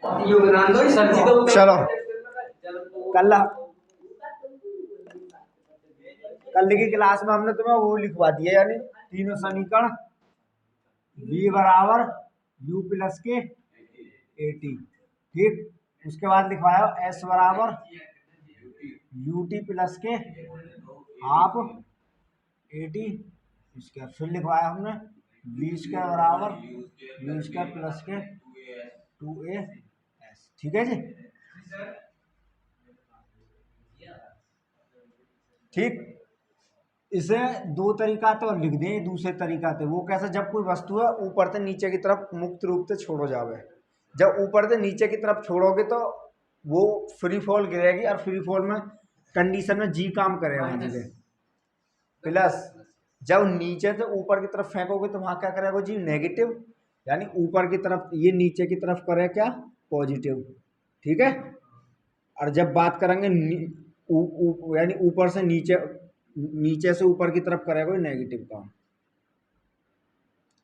चलो कल कल की क्लास में हमने तुम्हें वो लिखवा दिया, यानी तीनों समीकरण v बराबर u प्लस के 80, ठीक। उसके बाद लिखवाया s बराबर ut प्लस के हाफ 80 स्क्वायर। फिर लिखवाया हमने v स्क्वायर बराबर u स्क्वायर प्लस के 2as, ठीक है जी। ठीक, इसे दो तरीका तो लिख दें, दूसरे तरीका थे वो कैसे, जब कोई वस्तु है ऊपर से नीचे की तरफ मुक्त रूप से छोड़ो जावे, जब ऊपर से नीचे की तरफ छोड़ोगे तो वो फ्री फॉल गिरेगी, और फ्री फॉल में कंडीशन में जी काम करेगा मुझे प्लस, जब नीचे से ऊपर की तरफ फेंकोगे तो वहां क्या करेगा जी नेगेटिव, यानी ऊपर की तरफ, ये नीचे की तरफ करे क्या पॉजिटिव, ठीक है। और जब बात करेंगे यानी ऊपर से नीचे, नीचे से ऊपर की तरफ करेगा नेगेटिव काम।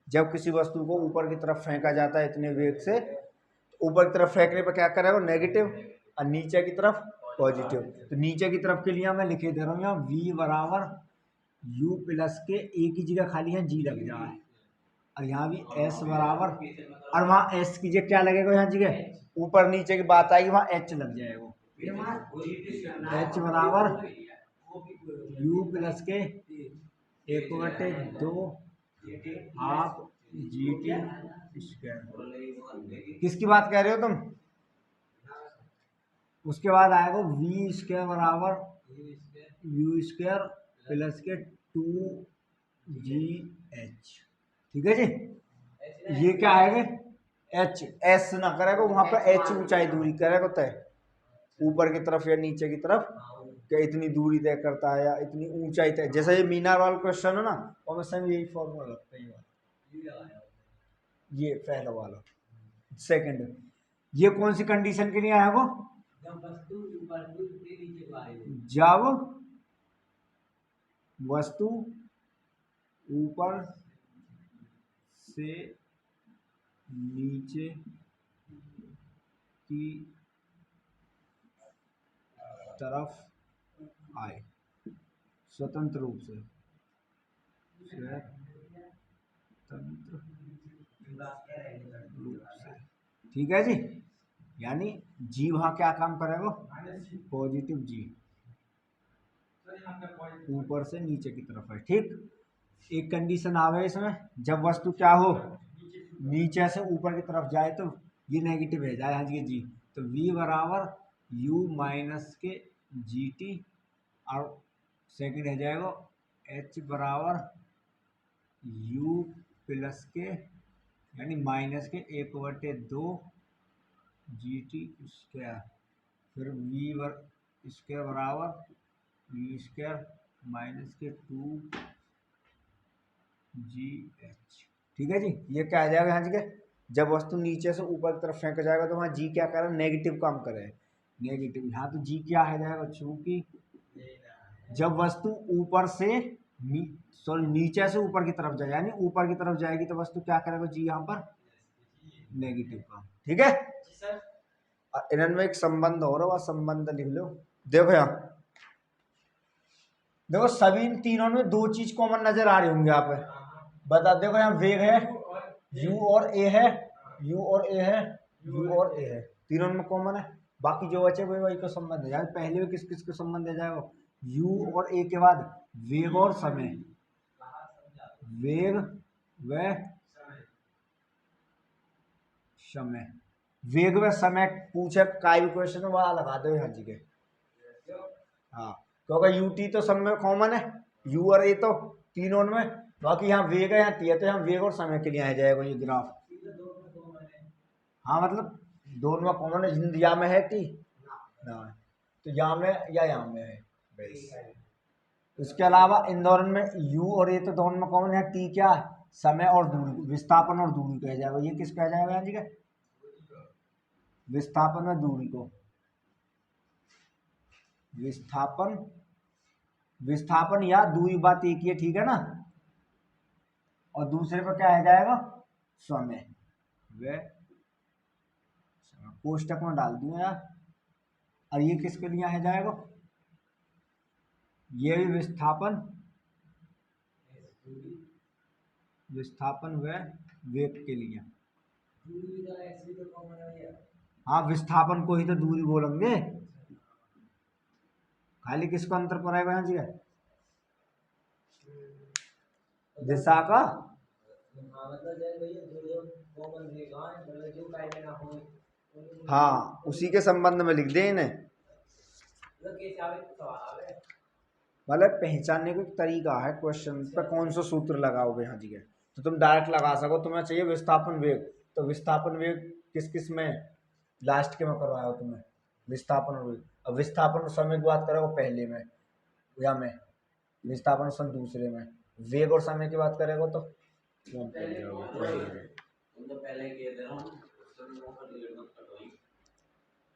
जब किसी वस्तु को ऊपर की तरफ फेंका जाता है इतने वेग से, ऊपर की तरफ फेंकने पर क्या करेगा नेगेटिव, और नीचे की तरफ पॉजिटिव। तो नीचे की तरफ के लिए मैं लिखे दे रहा हूँ यहाँ v बराबर u प्लस के a की जगह खाली है g लग जाए, और यहाँ भी s बराबर, और वहाँ s की जगह क्या लगेगा, यहाँ जगह ऊपर नीचे की बात आएगी वहाँ h लग जाएगा, h बराबर u प्लस के 1/2 हाफ GT स्क्वायर। किसकी बात कह रहे हो तुम? उसके बाद आएगा v स्क्वायर बराबर u स्क्वायर प्लस के 2GH, ठीक है जी। ये क्या आएगा h, s ना करेगा वहां पर h ऊंचाई दूरी करेगा तय, ऊपर की तरफ या नीचे की तरफ क्या इतनी दूरी तय करता है या इतनी ऊंचाई तय, जैसे ये मीनार वाला क्वेश्चन है ना, और सेम यही फॉर्मूला लगता है ये पहला वाला। सेकंड, ये कौन सी कंडीशन के लिए आया वो, जब वस्तु ऊपर से नीचे की तरफ आए स्वतंत्र रूप से, ठीक है जी। यानी जी वहां क्या काम करेगा पॉजिटिव जी, ऊपर से नीचे की तरफ है, ठीक। एक कंडीशन आवे इसमें, जब वस्तु क्या हो नीचे से ऊपर की तरफ जाए तो ये नेगेटिव है जाए, हाँ जी, तो v बराबर u माइनस के GT, और सेकंड है जाएगा h बराबर u प्लस के यानी माइनस के 1/2 GT स्क्वायर, फिर v स्क्वायर बराबर v स्क्वायर माइनस के 2GH, ठीक है जी। ये क्या आ जाएगा यहाँ जी, जब वस्तु नीचे से ऊपर की तरफ फेंका जाएगा तो वहाँ जी क्या करे नेगेटिव काम करे, नेगेटिव। यहाँ तो जी क्या है जाएगा, चूंकि जब वस्तु ऊपर से नीचे से ऊपर की तरफ जाए, यानी ऊपर की तरफ जाएगी तो वस्तु क्या करेगा जी यहाँ पर नेगेटिव काम, ठीक है। इनमें एक संबंध हो रहा है, संबंध लिख लो। देखो यहाँ देखो सभी तीनों में दो चीज कॉमन नजर आ रही होंगे आप बता। देखो यहाँ वेग है u और a है, u और a है, u और a है, तीनों में कॉमन है। बाकी जो बचे वही का संबंध है, यानी पहले किस किस का संबंध है जाएगा u और a के बाद वेग और समय, वेग व समय, वेग व समय पूछे काय भी क्वेश्चन है वहां लगा दो यहाँ जी के। हाँ क्योंकि ut तो सब में कॉमन है, u और a तो तीनों में, बाकी यहाँ वेग है यहाँ टी है, तो यहाँ वेग और समय के लिए आ जाएगा ये ग्राफ। हाँ मतलब दोनों में कॉमन है, जिन या में है टी ना, तो यहाँ में या यहाँ में है बस। उसके अलावा इन दोनों में u और a तो दोनों में कॉमन है, टी क्या है समय और दूरी, विस्थापन और दूरी कह जाएगा। ये किस कह जाएगा यहाँ जी का विस्थापन और दूरी को, विस्थापन विस्थापन या दूरी बात एक ही है, ठीक है ना। और दूसरे पर क्या है जाएगा समय व कोष्टक में डाल दिया यार। और ये किसके लिए है जाएगा, ये भी विस्थापन व वेग के लिए। हाँ विस्थापन को ही तो दूरी बोलेंगे, खाली किसको अंतर पड़ेगा यहाँ जी, दिशा का। हाँ उसी के संबंध में लिख दे इन्हें, मतलब पहचानने का एक तरीका है क्वेश्चन पे कौन सा सूत्र लगाओगे यहाँ जी। तो तुम डायरेक्ट लगा सको, तुम्हें चाहिए विस्थापन वेग, तो विस्थापन वेग किस किस में लास्ट के में करवाया हो तुम्हें, विस्थापन वेग। अब विस्थापन समय की बात करोगे पहले में या में, विस्थापन समय दूसरे में, वेग और समय की बात करेगा तो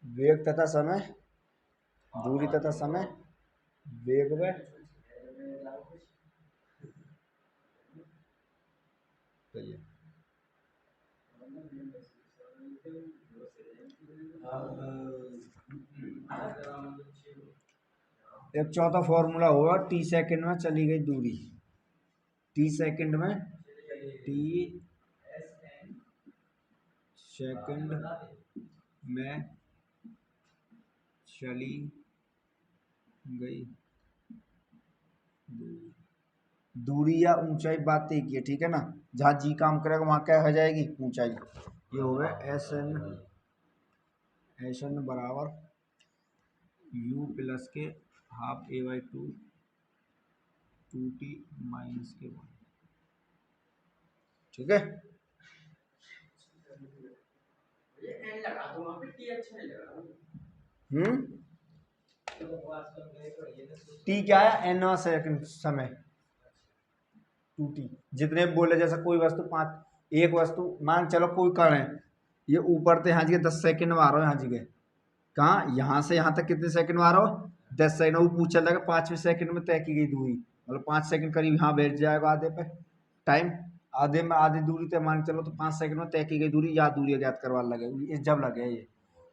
वेग तथा समय, दूरी तथा समय, वेग में एक चौथा फॉर्मूला होगा, टी सेकंड में चली गई दूरी, टी सेकंड में, टी सेकंड में चली गई दूरी या ऊंचाई बात एक ही है, ठीक है ना। जहाँ जी काम करेगा वहाँ क्या हो जाएगी, ऊंचाई। ये हो गया एस एन बराबर यू प्लस के half A by two T minus के 1, ठीक है। टी क्या है, एन सेकंड समय, टू टी जितने बोले, जैसा कोई वस्तु पाँच, एक वस्तु मान चलो कोई कण है, ये ऊपर से यहाँ जी 10 सेकंड में आ रहा हो, यहाँ जी कहाँ यहाँ से यहाँ तक कितने सेकंड में आ रहा हो, 10 सेकंड। वो पूछा लगा 5वें सेकंड में तय की गई दूरी, मतलब 5 सेकंड करीब यहाँ बैठ जाएगा आधे पे टाइम, आधे में आधी दूरी तय मान चलो, तो 5 सेकंड में तय की गई दूरी या दूरी ज्ञात करवा लगे, जब लगे ये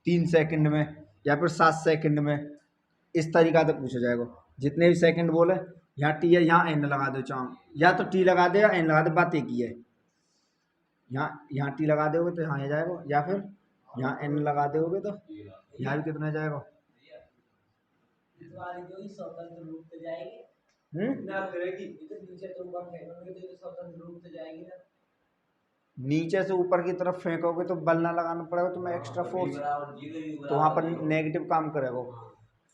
3 सेकंड में या फिर 7 सेकंड में, इस तरीका से पूछा जाएगा। जितने भी सेकंड बोले, यहाँ टी है, यहाँ एन लगा दो, चाहो या तो टी लगा दे या एन लगा दे, बात एक ही है। यहाँ टी लगा दोगे तो यहाँ आ जाएगा, या फिर यहाँ एन लगा दोगे तो यहाँ भी कितना जाएगा, नीचे से ऊपर की तरफ फेंकोगे तो बल ना लगाना पड़ेगा तुम्हें एक्स्ट्रा फोर्स, तो वहां पर नेगेटिव काम करेगा।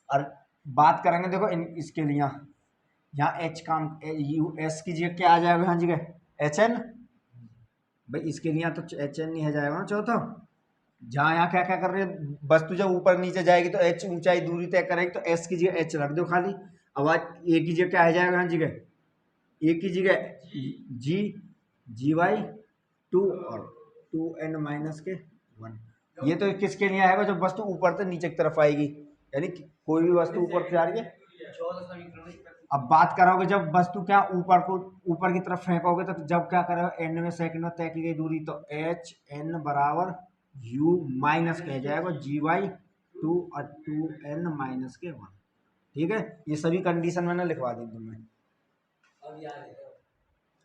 और बात करेंगे देखो इसके लिए, यहाँ एच काम यू एस की जगह क्या आ जाएगा, यहाँ जगह एच एन, भाई इसके लिए तो एच एन नहीं है जाएगा ना चौथा। जहाँ यहाँ क्या क्या कर रहे हैं, वस्तु जब ऊपर नीचे जाएगी तो एच ऊंचाई दूरी तय करेगी, तो एस की जगह एच रख दो खाली। अब आज ए की जगह क्या आ जाएगा, यहाँ जगह ए की जगह जी, जी वाई टू और 2n माइनस के 1। ये तो किसके लिए आएगा, जब वस्तु ऊपर से नीचे की तरफ आएगी, यानी कोई भी वस्तु ऊपर से आ रही है। अब बात करोगे जब वस्तु क्या ऊपर को ऊपर की तरफ फेंकोगे, तो जब क्या करोगे, एन सेकंड में तय की गई दूरी, तो एच एन बराबर यू माइनस कह जाएगा जी वाई टू और 2n माइनस के 1, ठीक है। ये सभी कंडीशन मैंने लिखवा दी तुम्हें।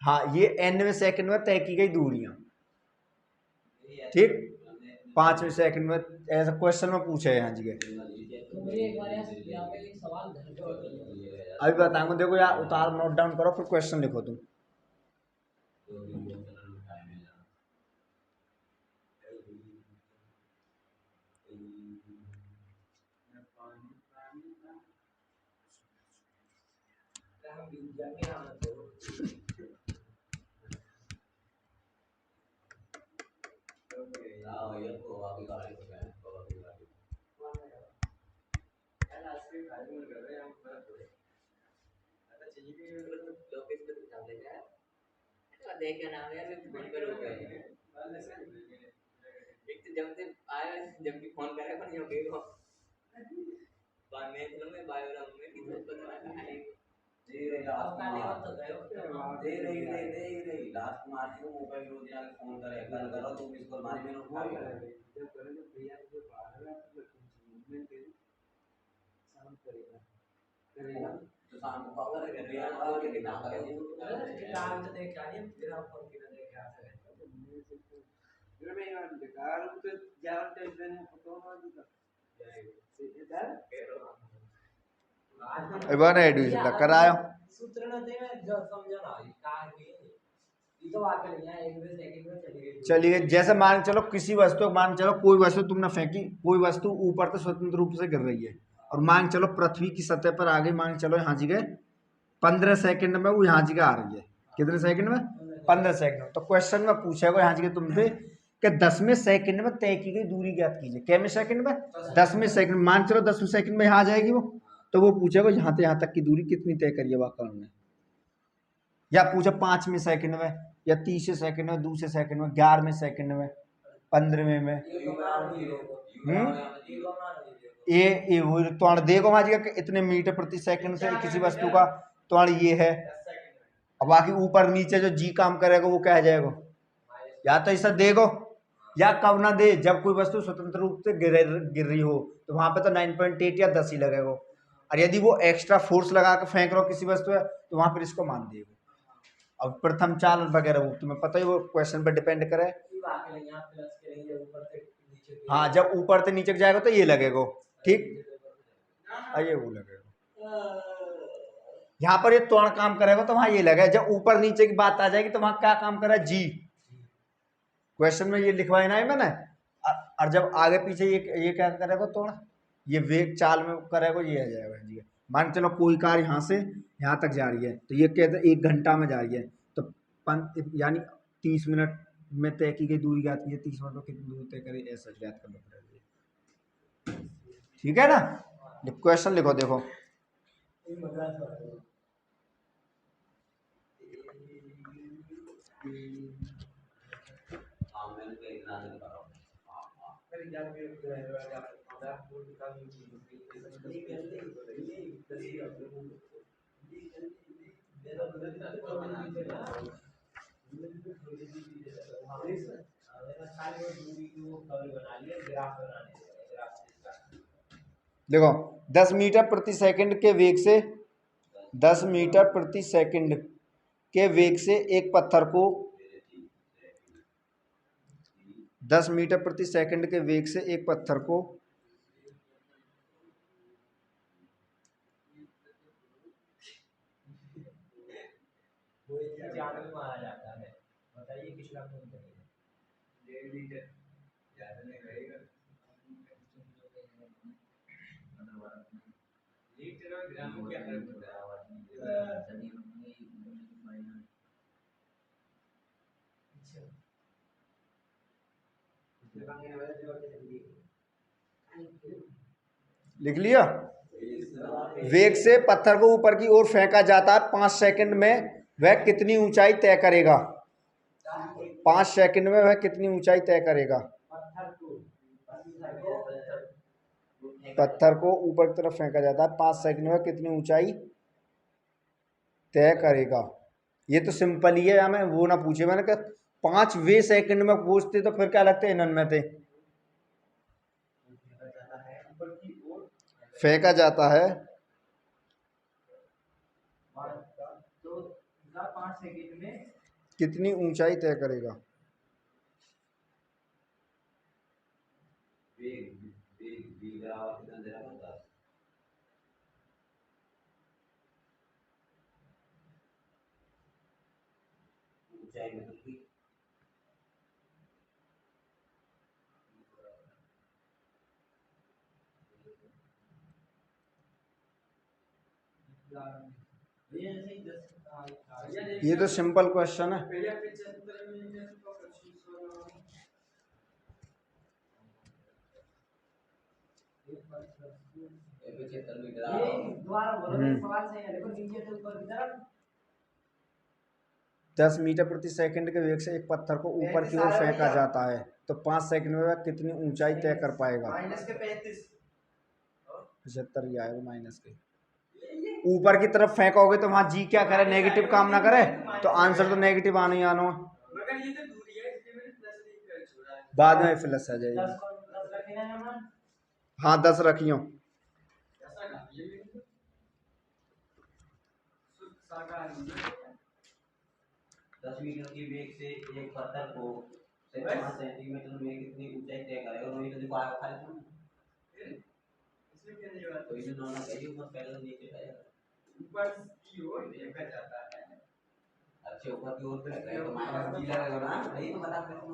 हाँ ये nवें सेकंड में तय की गई दूरियां, ठीक। 5वें सेकंड में ऐसा क्वेश्चन में पूछा है यहाँ जी। अभी बताऊंगा, देखो यार उतार नोट डाउन करो फिर क्वेश्चन लिखो तुम। इबान एडमिशन तक कराया। चलिए जैसे मान चलो किसी वस्तु मान चलो कोई वस्तु तुमने फेंकी, कोई वस्तु ऊपर से स्वतंत्र रूप से गिर रही है और मान चलो पृथ्वी की सतह पर आगे मान चलो यहाँ जी गए 15 सेकंड में वो यहाँ जी आ रही है। कितने सेकंड में? 15 सेकंड। तो क्वेश्चन में पूछेगा यहाँ जी तुमसे कि 10वें सेकंड में तय की गई दूरी ज्ञात कीजिए। कैमें सेकंड में? 10वें सेकंड। मान चलो 10वें सेकंड में यहाँ आ जाएगी वो, तो वो पूछेगा यहाँ से यहाँ तक की दूरी कितनी तय करिए वाकरण ने, या पूछे 5वें सेकंड में या 30वें सेकंड में, 2वें सेकंड में, 11वें सेकंड में, 15वें में। ये वो त्वरण देखो वहां जी इतने मीटर प्रति सेकंड से किसी वस्तु का त्वरण ये है, अब बाकी ऊपर नीचे जो जी काम करेगा वो क्या जाएगा, या तो ऐसा देखो या कब ना दे जब कोई वस्तु स्वतंत्र रूप से गिर रही हो तो वहां पे तो 9.8 या 10 ही लगेगा, और यदि वो एक्स्ट्रा फोर्स लगा के फेंक रहा हो किसी वस्तु है तो वहां पर इसको मान देगा। अब प्रथम चाल वगैरह वो तुम्हें पता ही, वो क्वेश्चन पर डिपेंड करे। हाँ जब ऊपर से नीचे जाएगा तो ये लगेगा, ठीक, ये वो लगेगा। यहाँ पर ये त्वरण काम करेगा तो वहां ये लगेगा। जब ऊपर नीचे की बात आ जाएगी तो वहां क्या काम करे, जी। क्वेश्चन में ये लिखवाया ना है मैंने। और जब आगे पीछे ये क्या करेगा त्वरण, ये वेग चाल में करेगा, ये आ जाएगा जी। मान चलो कोई कार यहाँ से यहाँ तक जा रही है तो ये कहते हैं 1 घंटा में जा रही है, तो यानी 30 मिनट में तय की गई दूरी ज्ञात की है, 30 मिनट में कितनी दूरी तय करे, ऐसा ज्ञात करना पड़ेगा। ठीक है ना। क्वेश्चन लिखो देखो। देखो 10 मीटर प्रति सेकंड के वेग से 10 मीटर प्रति सेकंड के वेग से एक पत्थर को 10 मीटर प्रति सेकंड के वेग से एक पत्थर को मारा जाता है। बताइए कितना कौन करेगा? 1.5 लीटर ज्यादा नहीं रहेगा। लीटर और ग्राम में क्या फर्क होता है? लिख लिया। वेग से पत्थर को ऊपर की ओर फेंका जाता है 5 सेकंड में, वह कितनी ऊंचाई तय करेगा? 5 सेकंड में वह कितनी ऊंचाई तय करेगा? पत्थर को ऊपर की तरफ फेंका जाता है 5 सेकंड में कितनी ऊंचाई तय करेगा। ये तो सिंपल ही है, हमें वो ना पूछे। मैंने कहा 5वें सेकंड में पूछते तो फिर क्या लगते हैं इनमें थे। फेंका जाता है तो 5 सेकंड में कितनी ऊंचाई तय करेगा? ये तो सिंपल क्वेश्चन है। दस मीटर प्रति सेकंड के वेग से एक पत्थर को ऊपर की ओर फेंका जाता है तो 5 सेकंड में वह कितनी ऊंचाई तय कर पाएगा? -35 75 ही आएगा माइनस के। ऊपर की तरफ फेंकोगे तो वहां जी क्या करे, नेगेटिव काम ना करे, तो आंसर तो नेगेटिव आना ही आना। बाद में प्लस आ जाएगी। हाँ 10 रखियो। 10 मीटर की वेग से एक पत्थर को 5 सेंटीमीटर में कितनी ऊंचाई तय करेगा, वही तो देखो आगे खाली इसमें क्या नहीं बात, तो ये नॉर्मल है, ऊपर पहले नीचे जाएगा, ऊपर की ओर देखा जाता है। अच्छा ऊपर की ओर पे लगाएगा तो माइनस जी लगेगा ना, यही तो बता रहे हो।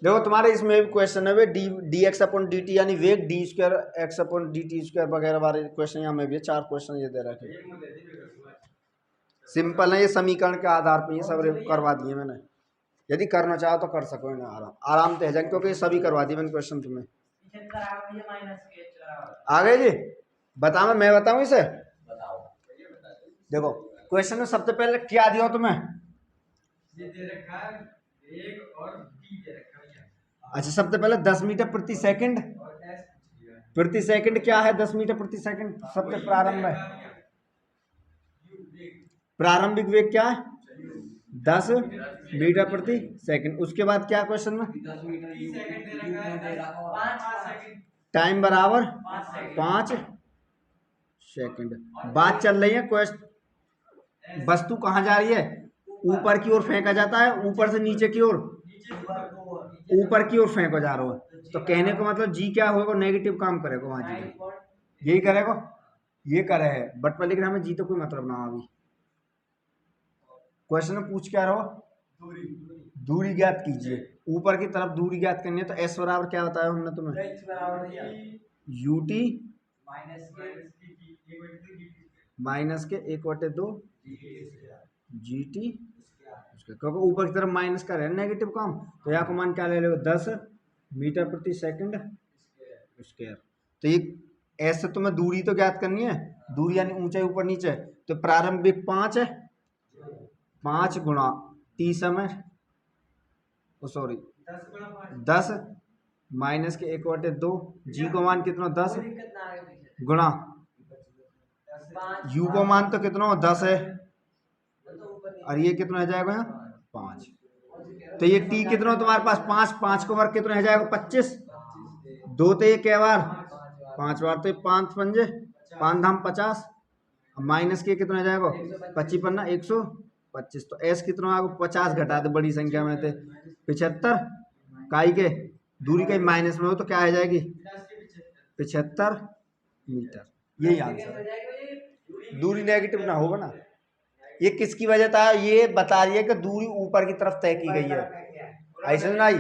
देखो तुम्हारे इसमें भी क्वेश्चन है D D x upon D T यानी वेग D square x upon D T square वगैरह वाले क्वेश्चन यहाँ में भी 4 क्वेश्चन ये दे रखे। सिंपल है, ये समीकरण के आधार पर ये सब करवा दिए मैंने। यदि करना चाहो तो कर सको ना, आराम आराम से है क्योंकि सभी करवा दिए मैंने क्वेश्चन तुम्हें। आ गए जी, बताओ मैं बताऊं इसे। देखो क्वेश्चन में सबसे पहले क्या दिया तुम्हें, ये दे रखा है वेग और टी दे रखा है। अच्छा सबसे पहले 10 मीटर प्रति सेकंड, प्रति सेकंड क्या है 10 मीटर प्रति सेकंड, सबसे प्रारंभ है प्रारंभिक वेग क्या है 10 मीटर प्रति सेकंड। उसके बाद क्या क्वेश्चन में, टाइम बराबर 5 सेकंड। बात चल रही है क्वेश्चन, वस्तु कहाँ जा रही है, ऊपर की ओर फेंका जाता है, ऊपर से नीचे की ओर, ऊपर की ओर फेंको जा रहा है। तो कहने का मतलब जी क्या होगा, नेगेटिव काम करेगा वहां जी, यही करेगा, ये करे है बट पर, लेकिन हमें जी तो कोई मतलब ना। अभी क्वेश्चन में पूछ क्या रहो, दूरी ज्ञात कीजिए, ऊपर की तरफ दूरी ज्ञात करनी है। तो एस बराबर क्या बताया हमने तुम्हें, यू टी माइनस के 1/2 जी टी, क्योंकि ऊपर की तरफ माइनस का है नेगेटिव काम, तो यहाँ को मान क्या ले लो 10 मीटर प्रति सेकंड स्क्वायर। तो ये ऐसे तुम्हें दूरी तो ज्ञात करनी है, दूरी यानी ऊंचाई ऊपर नीचे, तो प्रारंभिक 5 है, 5 गुणा टी समय, सॉरी 10 माइनस के 1/2 जी को मान कितना 10 गुणा यू को मान तो कितना 10 है, और ये कितना हो जाएगा यहाँ 5। तो ये टी कितना तुम्हारे पास 5, 5 को वर्ग कितना हो जाएगा 25, 2 तो ये क्या बार 5 बार, तो 5 पंजे 5 धाम 50, माइनस के कितना हो जाएगा 25 पन्ना 125। तो एस कितना आएगा 50 घटा दे बड़ी संख्या में थे 75 काई के दूरी का माइनस में हो तो क्या आ जाएगी 75 मीटर। यही आंसर है, दूरी नेगेटिव ना होगा ना। ये किसकी वजह था, ये बता रही है कि दूरी ऊपर की तरफ तय की गई है, ऐसे ना आई।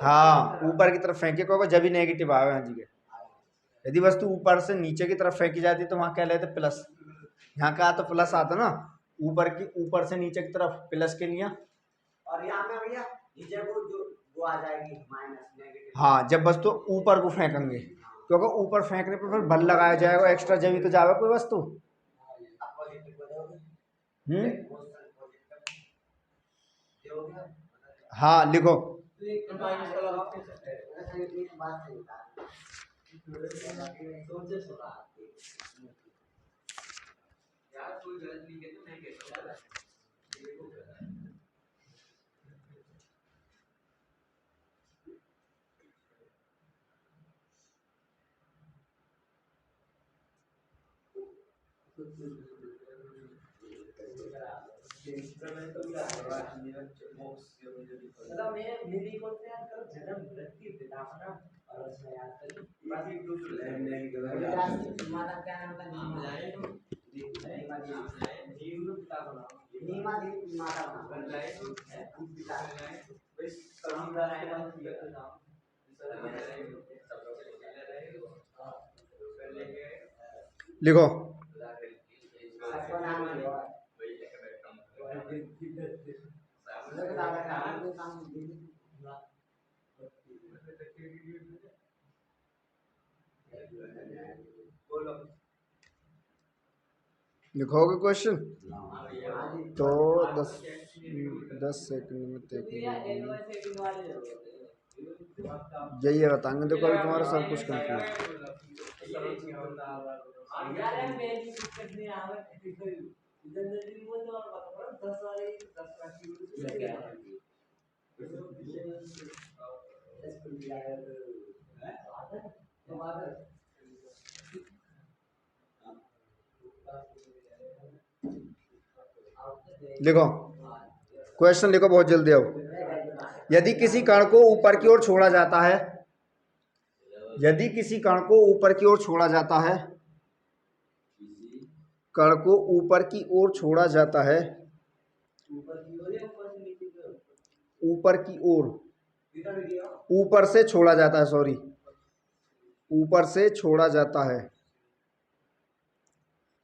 हाँ ऊपर की तरफ फेंके को जब भी नेगेटिव आवे हाँ जी के। यदि वस्तु ऊपर से नीचे की तरफ फेंकी जाती तो वहां क्या लेते प्लस, यहाँ का तो प्लस आता ना, ऊपर से नीचे की तरफ प्लस के लिए, और यहाँ पे भैया नीचे को जो आ जाएगी माइनस नेगेटिव। हाँ जब वस्तु ऊपर को फेंकेंगे, क्योंकि ऊपर फेंकने पर फिर बल लगाया जाएगा एक्स्ट्रा, जब ही तो जाएगा कोई वस्तु। हाँ लिखो, लिखो लिखोगे क्वेश्चन? हाँ जी। तो 10 सेकंड में तय की गई दूरी। यही बताएंगे। देखो अभी तुम्हारा सब कुछ कंफ्यूज। लिखो क्वेश्चन, लिखो बहुत जल्दी आओ। यदि किसी कण को ऊपर की ओर छोड़ा जाता है, यदि किसी कण को ऊपर की ओर छोड़ा जाता है, कण को ऊपर की ओर छोड़ा जाता है, ऊपर की ओर, ऊपर से छोड़ा जाता है, सॉरी, ऊपर से छोड़ा जाता है।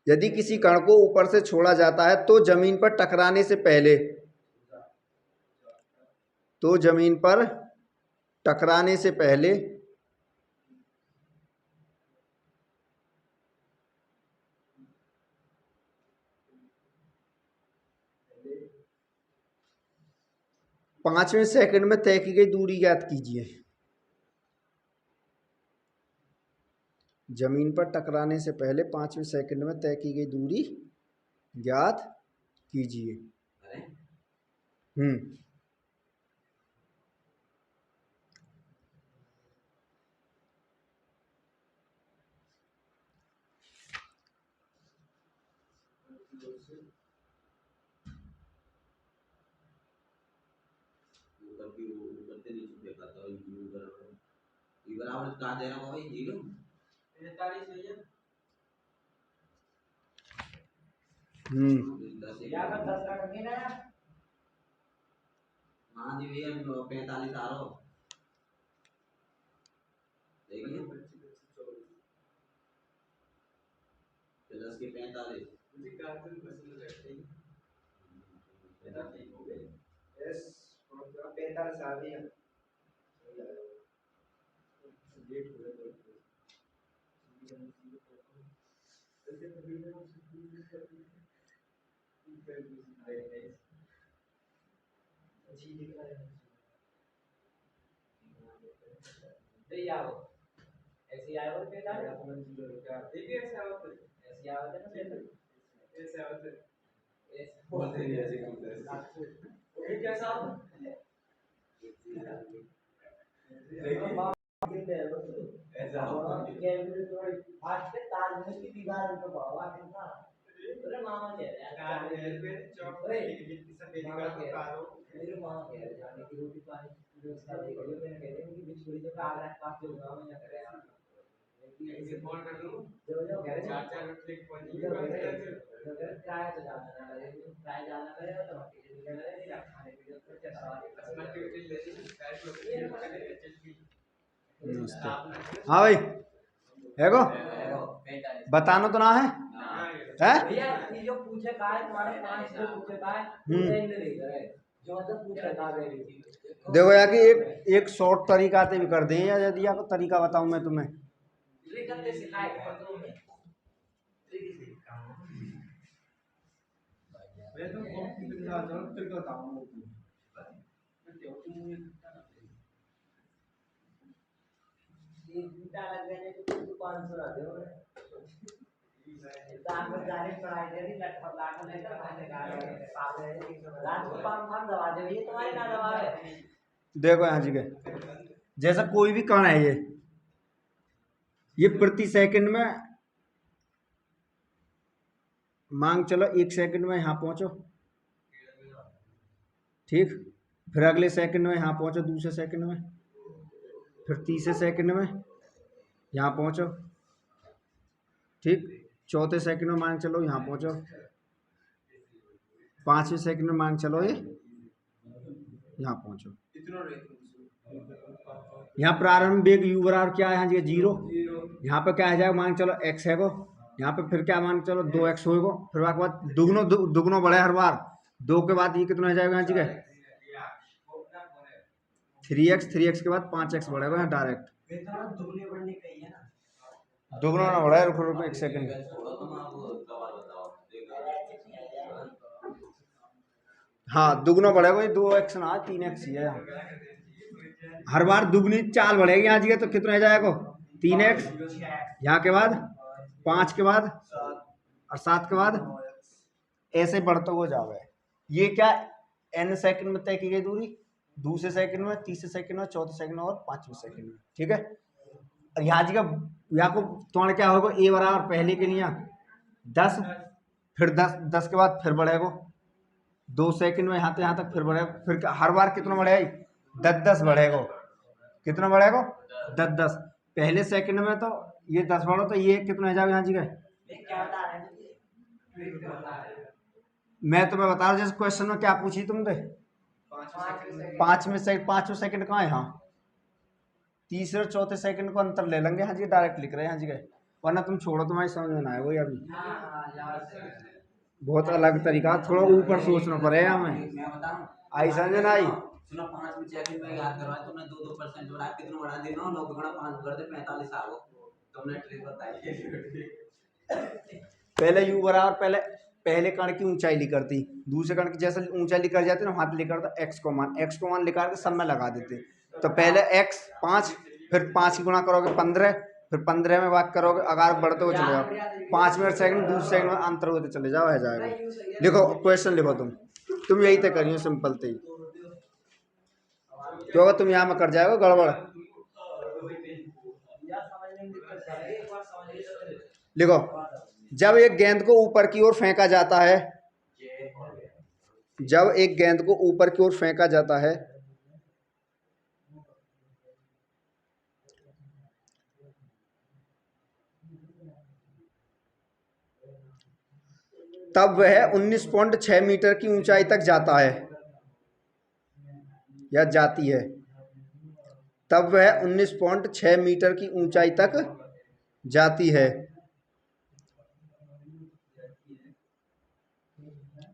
यदि किसी कण को ऊपर से छोड़ा जाता है तो जमीन पर टकराने से पहले, तो जमीन पर टकराने से पहले पांचवें सेकंड में तय की गई दूरी ज्ञात कीजिए। जमीन पर टकराने से पहले 5वें सेकंड में तय की गई दूरी ज्ञात कीजिए। हम्म, ऊपर से नीचे देखा था ये बराबर कहाँ दे रहा हूँ भाई? 0 45 है ये। यहाँ पर 10 का करके ना। हाँ जी भैया 45 आ रहा हो। देखिए 10 के 45 मुझे कार्टून पसंद लगते हैं। बेटा ठीक हो गए। यस 45 आ रही है। लेट हो गया ऐसे आया होते हैं देखिए ऐसे आवत ऐसे आवत है ना ऐसे आवत है बोलते नहीं ऐसे काम ये कैसा देखो ऐसा कैमरे तो आज के ताजमहल की दीवार पे बाबा कितना अरे मामा कह रहे हैं ताजमहल पे चॉकलेट की सफेद का कारो मेरे मामा कह रहे हैं जाने की रोटी पानी व्यवस्था देख रही मैंने कह रही कि बिछड़ी जो कागज पास जो गांव में कर रहे हैं ऐसे फोन कर लूं जो कह रहे हैं 4 क्लिक पहुंच गई जो ट्राई तो जाना है ट्राई जाना है तो निकल रहे हैं खाने पीने को क्या सवाल असली एक्टिविटी लेनी है। हाँ भाई है को बताना तो ना है, है? भैया जो पूछे का है तुम्हारे 5 जो पूछे का है पूछे ही नहीं करे जो मतलब पूछे का है। देखो यार कि एक शॉर्ट तरीका से भी कर दें, या यदि आपको तरीका बताऊं मैं तुम्हें करते सिखाए मैं तो कॉपी पे जा रहा हूं तरीका बताऊं ये घंटा लग गए तो 500 आ दो दाम में जाने पढ़ाई करी लाख लेकर खाने का पाले रात को 5 दवा दे ये तुम्हारे ना दवा है। देखो यहाँ जी के जैसा कोई भी कण है, ये प्रति सेकंड में मांग चलो 1 सेकंड में यहाँ पहुंचो, ठीक, फिर अगले सेकंड में यहाँ पहुंचो, दूसरे सेकंड में, फिर तीसरे सेकंड में यहाँ पहुंचो, ठीक, चौथे सेकंड में मांग चलो यहाँ पहुंचो, 5वें सेकंड में मांग चलो ये यहाँ पहुंचो। यहाँ प्रारंभ वेग u बराबर क्या है, यहाँ जी 0, यहाँ पे क्या आ जाएगा मांग चलो x है को, यहाँ पे फिर क्या मान चलो 2x होएगा, फिर उसके बाद दुगनो बढ़े हर बार, 2 के बाद ये कितना हो जाएगा यहाँ जी का 3x के बाद 5x बढ़ेगा यहाँ डायरेक्ट, दुगनो ना बढ़ा है, रुको 1 सेकंड हाँ दुगना बढ़ेगा, ये 2x ना 3x ही है यहाँ। हर बार दुगनी चाल बढ़ेगी यहाँ जी, तो कितना हो जाएगा 3x, यहाँ के बाद 5 के बाद और 7 के बाद ऐसे बढ़ते हुए जावे। ये क्या n सेकंड में तय की गई दूरी, दूसरे सेकंड में, तीसरे सेकंड में, चौथे सेकंड में और पांचवें सेकंड में, ठीक है। और यहाँ जी का यहाँ को तुम्हारा क्या होगा, a बराबर पहले के लिए 10, फिर 10 के बाद फिर बढ़ेगा 2 सेकंड में यहाँ तक फिर बढ़ेगा, फिर हर बार कितना बढ़ेगा 10 बढ़ेगा, कितना बढ़ेगा 10। पहले सेकंड में तो ये 10 बढ़ो तो ये कितना हो जाएगा यहाँ जी का, मैं तुम्हें बता रहा हूँ जैसे क्वेश्चन में क्या पूछी तुमने, पांचवें सेकंड कहाँ है, हाँ तीसरे और चौथे सेकंड को अंतर ले लेंगे, हाँ जी डायरेक्ट लिख रहे हैं हाँ जी का, वरना तुम छोड़ो, तुम्हारी समझ में ना आए वही अभी बहुत अलग तरीका, थोड़ा ऊपर सोचना पड़ेगा हमें, आई समझ ना आई। सुनो 5 में सेकंड में याद करवाया तुमने 2% बढ़ा, कितना बढ़ा देना 9 गुणा 5 कर दे 45 आ गो, तुमने ट्रिक बताई। पहले u बराबर पहले कण की ऊंचाई लिखर थी, दूसरे कण की जैसे ऊंचाई लिखर जाती है ना, हाथ लिखर था x को मान लिखा के सब में लगा देते, तो पहले x 5, फिर 5 की गुणा करोगे 15, फिर 15 में बात करोगे, अगर बढ़ते हुए चले जाओ 5 मिनट सेकंड, दूसरे सेकंड में अंतर होते चले जाओ, है जाएगा। लिखो क्वेश्चन लिखो, तुम यही तय करियो सिंपल थे, क्योंकि तुम यहाँ में कर जाएगा गड़बड़। लिखो, जब एक गेंद को ऊपर की ओर फेंका जाता है, जब एक गेंद को ऊपर की ओर फेंका जाता है तब वह 19.6 मीटर की ऊंचाई तक जाता है या जाती है, तब वह 19.6 मीटर की ऊंचाई तक जाती है,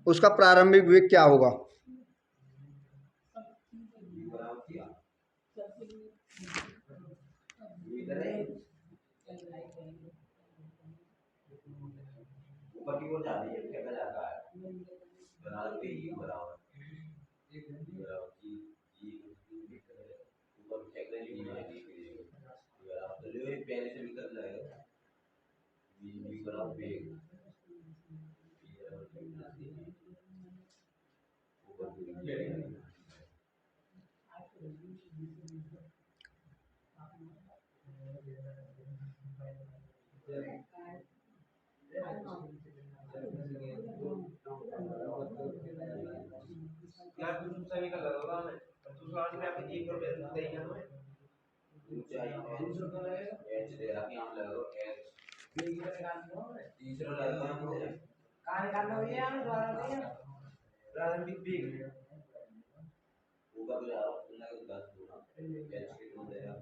उसका प्रारंभिक वेग क्या होगा। ऊपर की ओर जाती है, फेंका जाता है, बराबर पे ही बराबर ऊपर फेंक रहे हैं, बराबर तो जो पहले से निकल जाएगा, ये बराबर पे ऊपर यार कुछ दूसरा निकल लगा मैं दूसरा आज में आपने एक रुपए देंगे हमें ऊंचाई एच दे रहा कि हम लगा एच ये कितना निकालना है तीसरा लगा हमने कहां निकालना है ये हमें द्वारा नहीं है प्रारंभिक वेग ऊपर जा रहा है लगा 10 गुना एच कितना दे रहा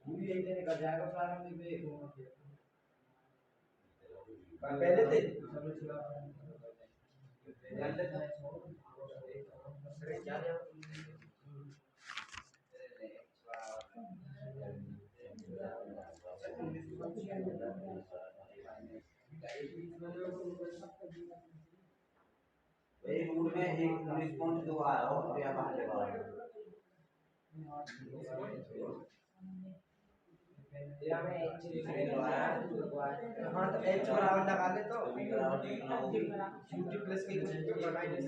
पूरी यही से निकल जाएगा प्रारंभिक वेग पहले थे रूट में एक रिस्पॉन्स दो आ रहा हो और यहाँ बाहर लगा हाँ तो एच बराबर लगा ले तो यूटी प्लस के बना ही नहीं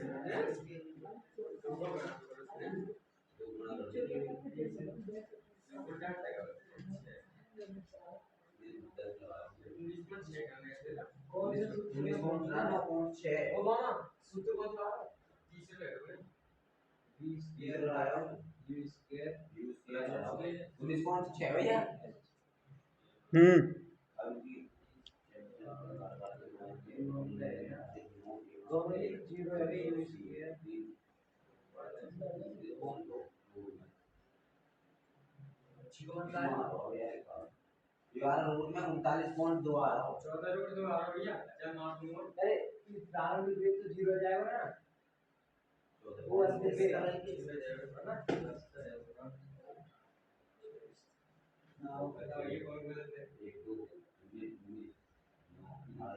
भैया यार रूट में 39.2 आ रहा हो 14.2 आ रहा भैया अच्छा नॉट नोट अरे प्रारंभिक वेग तो 0 हो जाएगा ना वो अंदर से है ना हां बताओ ये कौन गलत है 1 2 3 4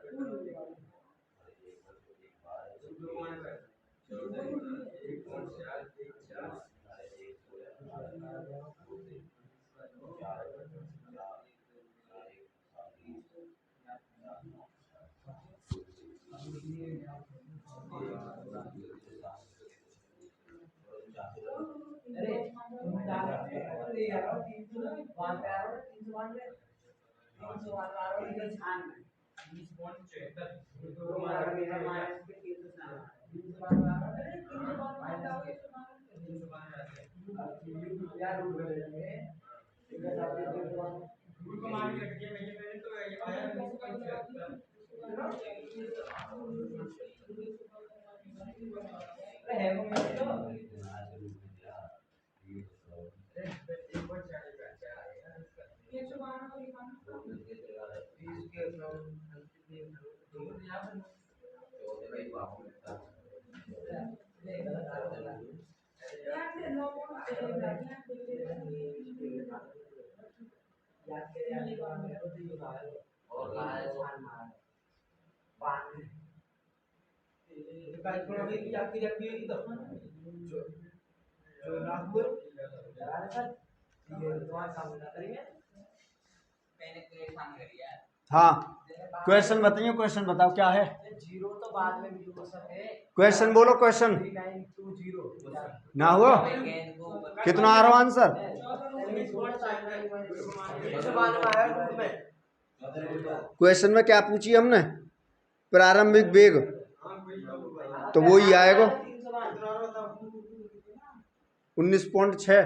5 हाँ क्वेश्चन बताइए, क्वेश्चन बताओ क्या है। क्वेश्चन बोलो, क्वेश्चन ना हुआ कितना आ रहा आंसर। क्वेश्चन में क्या पूछी हमने, प्रारंभिक वेग, तो वो ही आएगा 19.6।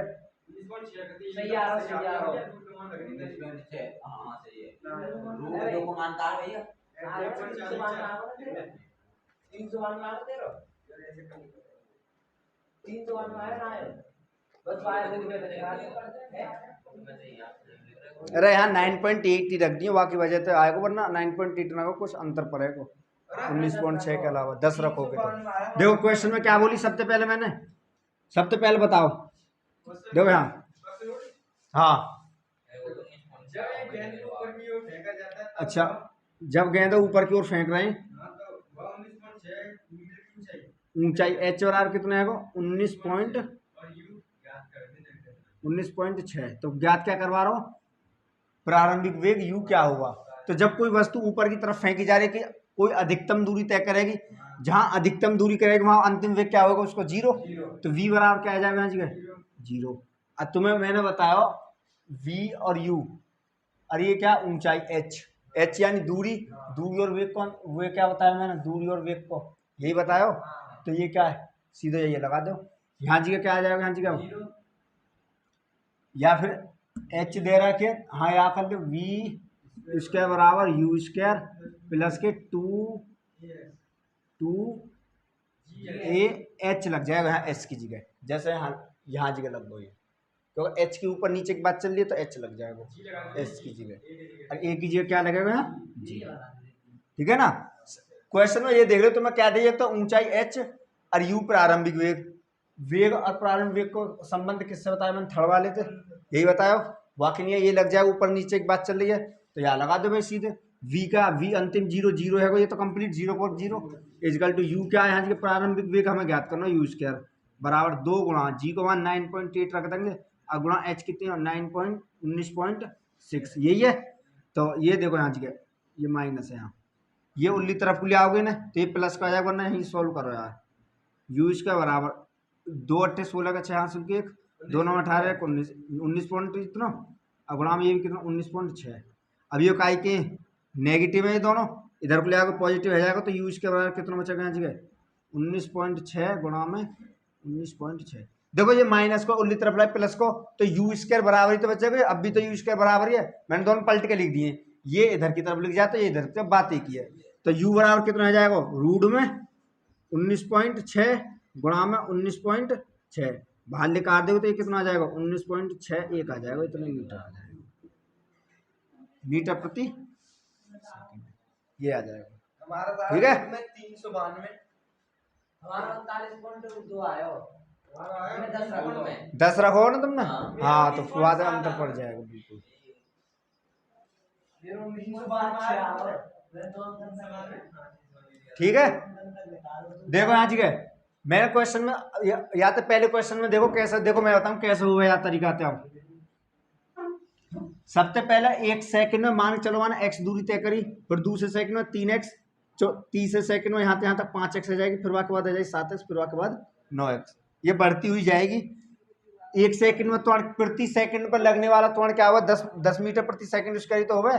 अरे यहाँ 9.8 ही रख दिए, बाकी वजह तो आएगा, वरना 9.8 ना कुछ अंतर पड़ेगा 19.6 के अलावा 10 रखोगे तो। देखो क्वेश्चन में क्या बोली सबसे पहले मैंने, सबसे पहले बताओ, देखो यहाँ हाँ अच्छा, जब गेंद ऊपर की ओर फेंक रहे हैं, ऊंचाई एच बराबर कितना है 19.6। तो ज्ञात क्या करवा रहा हूं, प्रारंभिक वेग u क्या होगा। तो जब कोई वस्तु ऊपर की तरफ फेंकी जा रही है, कोई अधिकतम दूरी तय करेगी, जहां अधिकतम दूरी करेगी वहां अंतिम वेग क्या होगा उसको 0। तो v बराबर क्या आ जाएगा यहाँ जगह 0। अब तुम्हें मैंने बताया v और u, और ये क्या ऊंचाई h यानी दूरी, दूरी और वेग कौन, वे क्या बताया मैंने, दूरी और वेग को यही बताया। तो ये क्या है, सीधे ये लगा दो, यहाँ जगह क्या आ जाएगा, यहाँ जगह या फिर h दे रखे, हाँ यहाँ कर दो v स्क्वायर बराबर u स्क्वायर प्लस के 2a h लग जाएगा यहाँ h की जगह, जैसे यहाँ जगह लग दो ये, क्योंकि h के ऊपर नीचे की बात चल रही है तो h लग जाएगा s की जगह, और a की जगह क्या लगेगा यहाँ g। ठीक है ना। क्वेश्चन में ये देख रहे हो तो मैं क्या दिया, तो ऊंचाई h और u प्रारंभिक वेग, वेग और प्रारंभिक वेग को संबंध किससे बताया मैंने, थर्ड वाले थे, यही बताया। बाकी नहीं है, ये लग जाएगा ऊपर नीचे की बात चल रही है तो यहाँ लगा दो भाई सीधे, v का v अंतिम 0 है, ये तो कंप्लीट 0.0 इजकल टू u क्या है, यहाँ प्रारंभिक वेग हमें ज्ञात करना, u स्क्वायर बराबर 2 गुणा g को 9.8 रख देंगे और गुणा h कितनी 19.6, यही है। तो ये देखो यहाँ जगह ये माइनस है, यहाँ ये उल्ली तरफ को ले आओगे ना तो ये प्लस का आ जाएगा, वरना यही सोल्व करो यार। u इसका बराबर 2 8 16 का 6 हासिल के 1 2 9 18 19 पॉइंट इतना, और गुणा में ये भी कितना 19.6। अब ये काई के नेगेटिव है, ये दोनों इधर को ले आओगे पॉजिटिव हो जाएगा, तो u इसके बराबर कितना बचेगा यहाँ जगह 19.6 गुणा में 19.6। देखो ये माइनस को उल्ली तरफ लाए प्लस को, तो u स्क्वायर बराबर ही तो बचेगा, अब भी तो u स्क्वायर बराबर ही है, मैंने दोनों पलट के लिख दिए, ये इधर की तरफ लिख जाए तो ये इधर की बात ही की है। तो u बराबर कितना हो जाएगा रूट में 19.6 गुणा में 19.6, बाहर निकाल दोगे तो ये कितना आ जाएगा 19.61 आ जाएगा, इतने मीटर आ जाएगा, मीटर प्रति ये आ जाएगा। ठीक है 392 हमारा 39.2 आया, 10 रखो ना तुमने, हाँ तो बाद में अंतर पड़ जाएगा बिल्कुल। ठीक है देखो यहाँ जगह मेरे क्वेश्चन में या तो पहले क्वेश्चन में देखो कैसे, देखो मैं बताऊं कैसे हुआ या तरीका था। सबसे पहले 1 सेकंड में मान चलो माना x दूरी तय करी, फिर दूसरे सेकंड में 3x, तीसरे सेकंड में यहाँ तक 5x आ जाएगी, फिर के बाद आ जाएगी 7x, फिर के बाद 9x, ये बढ़ती हुई जाएगी। 1 सेकंड में त्वरण प्रति सेकंड पर लगने वाला त्वरण क्या हुआ, 10 मीटर प्रति सेकंड उसका ही तो होगा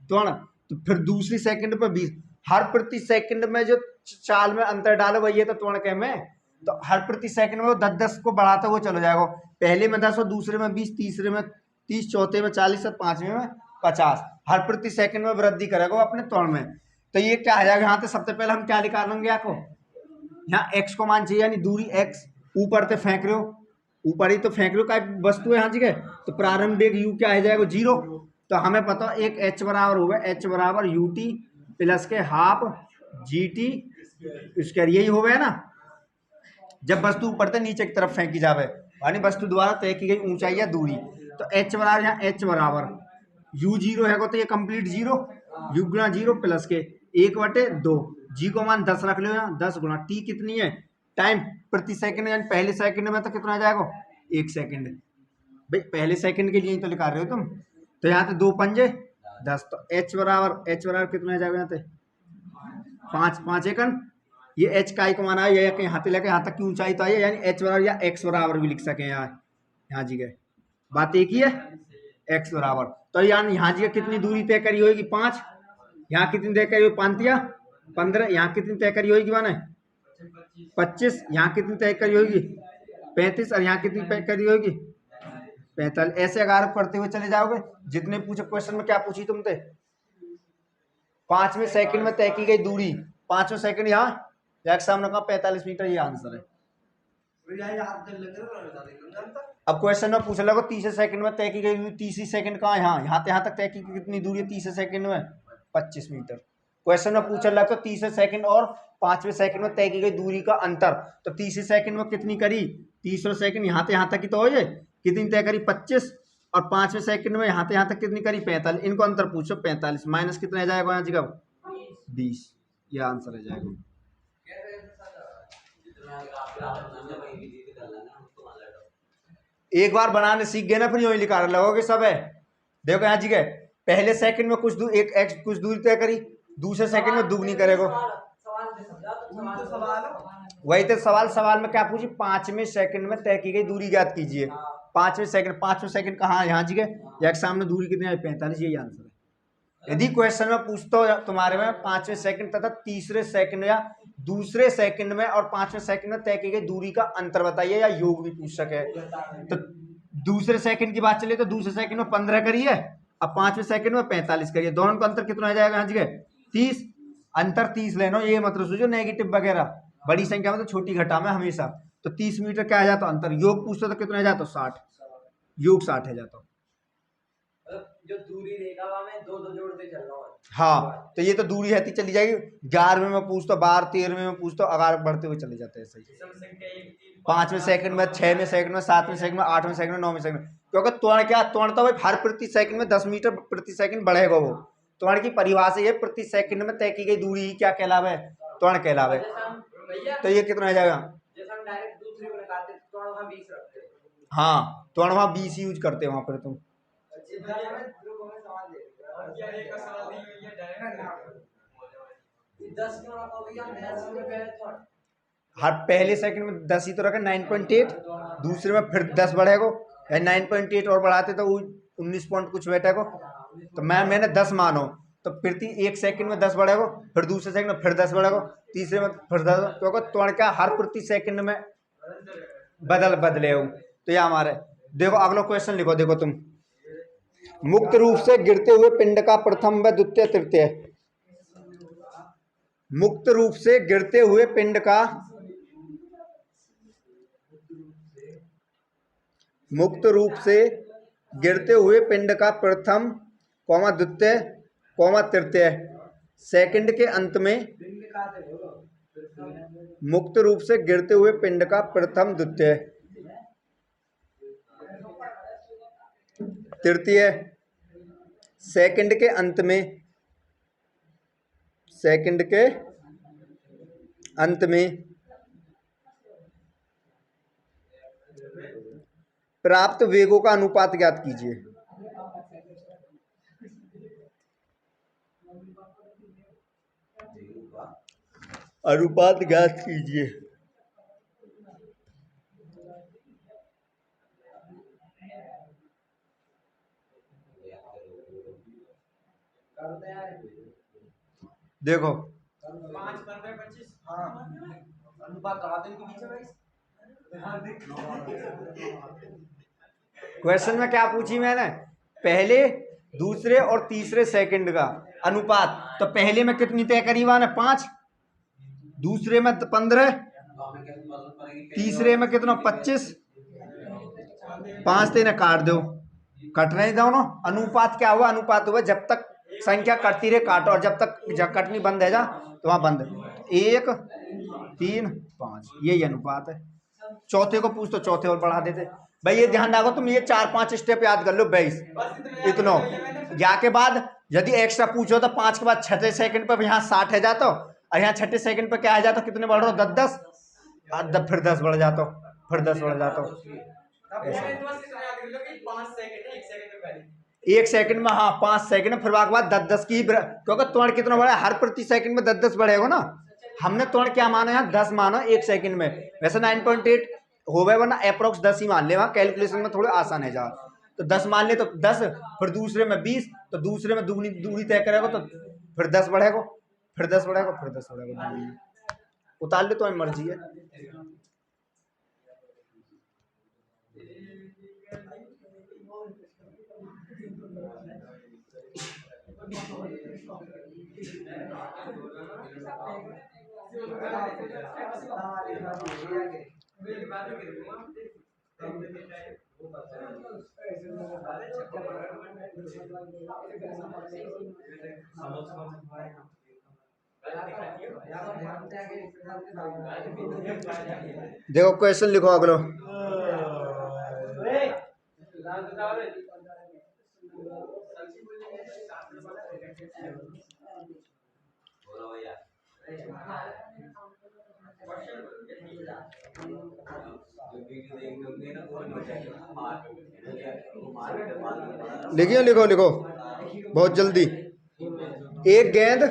त्वरण। तो फिर दूसरी सेकंड पर 20, हर प्रति सेकंड में जो चाल में अंतर डालो वही है तो त्वरण कह में। तो हर प्रति सेकंड में वो 10-10 को बढ़ाता वो चलो जाएगा, पहले में 10 और दूसरे में 20, तीसरे में 30, चौथे में 40 और पांचवें में 50, हर प्रति सेकंड में वृद्धि करेगा अपने त्वरण में। तो ये क्या आ जाएगा, यहाँ पे सबसे पहले हम क्या निकालेंगे आपको, यहाँ x को मान चाहिए, यानी दूरी x ऊपर से फेंक रहे हो, ऊपर ही तो फेंक रहे हो, का वस्तु है यहाँ जगह, तो प्रारंभिक u क्या आ जाएगा 0। तो हमें पता एक h बराबर होगा, h बराबर ut प्लस के हाफ gt स्क्वायर, यही हो गया ना। जब वस्तु ऊपर से नीचे की तरफ फेंकी जावे यानी वस्तु द्वारा तय की गई ऊंचाई या दूरी, तो h बराबर, यहाँ h बराबर u 0 है तो ये कंप्लीट 0, u गुना 0 प्लस के 1/2, g को मान 10 रख लो, यहाँ 10 गुना t कितनी है, टाइम प्रति सेकंड, यानी पहले सेकंड में तो कितना आ जाएगा 1 सेकंड, भाई पहले सेकंड के लिए तो लिखा रहे हो तुम। तो यहाँ पे 2 पंजे 10, तो h बराबर कितना आ जाएगा, यहाँ पे 5 एकन, ये h का को माना है, ये यहाँ से लेकर यहाँ तक की ऊंचाई तो आई है, यानी h बराबर या x बराबर भी लिख सके यहाँ जी गए, बात एक ही है x बराबर। तो यहाँ जी कितनी दूरी तय करी होगी 5, यहाँ कितनी तय करी होगी 5 या 15, यहाँ कितनी तय करी होगी माने 25, यहाँ कितनी तय करी होगी 35, और यहाँ कितनी तय करी होगी 45। ऐसे अगर पढ़ते हुए चले जाओगे, जितने पूछे क्वेश्चन में क्या पूछी तुमसे, 5वें सेकंड में तय की गई दूरी, 5वें सेकंड यहाँ एग्जाम ने कहा 45 मीटर, ये आंसर है। अब क्वेश्चन में पूछ लगा 30 सेकंड में तय की गई दूरी, 30 सेकंड कहाँ, यहाँ तक तय की कितनी दूरी है 30 सेकंड में 25 मीटर। क्वेश्चन में पूछा लगा तो 30 सेकंड और 5वें सेकंड में तय की गई दूरी का अंतर, तो 30 सेकंड में कितनी करी, 30 सेकंड यहाँ तक की तो हो, ये कितनी तय करी 25, और 5वें सेकंड में यहाँ तक कितनी करी 45, इनको अंतर पूछो 45 माइनस कितना आ जाएगा यहाँ जगह 20, ये आंसर आ जाएगा। एक बार बनाने सीख गए ना फिर यूं ही लिखा लगोगे सब है। देखो यहाँ जी गए, पहले सेकंड में कुछ दूर एक एक्स कुछ दूरी तय करी, दूसरे सेकंड में दुगनी करेगा, वही तो सवाल में क्या पूछी, 5वें सेकंड में तय की गई दूरी ज्ञात कीजिए। 5वें सेकंड कहाँ, यहाँ जी गए, एक सामने दूरी कितनी है 45, यही आंसर है। यदि क्वेश्चन में पूछता हो तुम्हारे में 5वें सेकंड तथा तीसरे सेकंड या दूसरे सेकंड में और 5वें सेकंड में तय की गई दूरी का अंतर बताइए, या योग भी पूछ सके। तो दूसरे सेकंड की बात चले तो दूसरे सेकंड में 15 करिए, अब 5वें सेकंड में 45 करिए, दोनों का अंतर कितना आ जाएगा यहाँ जगह 30, अंतर 30 लेना, ये मतलब सोचो नेगेटिव वगैरह बड़ी संख्या में तो छोटी घटा में हमेशा, तो 30 मीटर क्या आ जाता अंतर, योग पूछते तो कितना आ जाता 60, योग 60 है जाता, जो दूरी रेखा में दो जोड़ते चल रहा है। हाँ तो ये तो दूरी रहती चली जाएगी, 11वें में पूछता, 12, 13वें में पूछता, अगर बढ़ते हुए चले जाते हैं सही, 5वें सेकंड में, 6वें सेकंड में, 7वें सेकंड में, 8वें सेकंड में, 9वें सेकंड में, क्योंकि त्वरण क्या, त्वरण तो भाई हर प्रति सेकंड में 10 मीटर प्रति सेकंड बढ़ेगा, वो त्वरण की परिभाषा ये प्रति सेकंड में तय की गई दूरी ही क्या कहलावे, त्वरण कहलावे। तो ये कितना आ जाएगा, हाँ त्वरण वहां 20 यूज करते हैं वहां पर तुम, हर पहले सेकंड में 10 ही तो रखा 9.8, दूसरे में फिर 10 बढ़ेगा, 9.8 और बढ़ाते तो 19 पॉइंट कुछ बैठेगा, तो मैंने 10 मानो, तो फिर एक सेकंड में 10 बढ़ेगा, फिर दूसरे सेकंड में फिर 10 बढ़ेगा, तीसरे में फिर 10, क्योंकि त्वरण क्या हर प्रति सेकंड में बदले हो। तो ये हमारे देखो अगला क्वेश्चन लिखो, देखो तुम, मुक्त रूप से गिरते हुए पिंड का प्रथम व द्वितीय तृतीय, मुक्त रूप से गिरते हुए पिंड का, मुक्त रूप से गिरते हुए पिंड का प्रथम द्वितीय तृतीय सेकंड के अंत में, मुक्त रूप से गिरते हुए पिंड का प्रथम द्वितीय तृतीय सेकंड के अंत में, सेकंड के अंत में प्राप्त वेगों का अनुपात ज्ञात कीजिए। अनुपात ज्ञात कीजिए। देखो 5 15 25 हाँ अनुपात बढ़ा दो इनके बीच में क्वेश्चन में क्या पूछी मैंने, पहले दूसरे और तीसरे सेकंड का अनुपात। तो पहले में कितनी तय करीब आना 5, दूसरे में 15, तीसरे में कितना 25, 5 तेने काट दो, कट रहे दोनों। अनुपात क्या हुआ, अनुपात हुआ जब तक संख्या कटती रहे काटो, और जब कटनी बंद है जा तो वहां बंद। 1 3 5 यही अनुपात है। चौथे को पूछ तो चौथे और बढ़ा देते। भाई ये ध्यान रखो, तुम ये 4-5 स्टेप याद कर लो। 22 इतना या के बाद यदि एक्स्ट्रा पूछो तो 5 के बाद छठे सेकंड पर यहाँ 60 है जाता, और यहाँ छठे सेकंड पर क्या है जाता, कितने बढ़ रहे हो 10 फिर 10 बढ़ जाता, फिर 10 बढ़ जाता। एक सेकंड में, हाँ 5 सेकंड, फिर बाद 10 की, क्योंकि त्वरण कितना बढ़ा, हर प्रति सेकंड में 10 बढ़ेगा ना। हमने त्वरण क्या माना यहाँ 10 माना एक सेकंड में, वैसे 9.8 हो गए, वरना अप्रोक्स 10 ही मान ले, वहां कैलकुलेशन में थोड़ा आसान है जा। तो 10 मान ले तो 10, फिर दूसरे में 20, तो दूसरे में दूरी तय करेगा तो फिर 10 बढ़ेगा, फिर 10 बढ़ेगा, फिर 10 बढ़ेगा। उतार ले तो मर्जी है। देखो क्वेश्चन लिखो अगलो। लिखिए, लिखो लिखो बहुत जल्दी। एक गेंद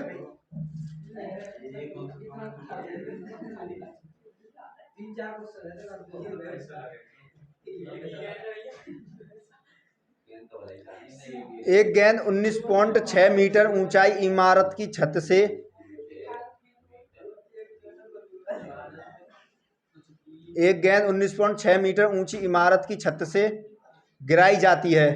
एक गेंद 19.6 मीटर ऊंचाई इमारत की छत से एक गेंद 19.6 मीटर ऊंची इमारत की छत से गिराई जाती है।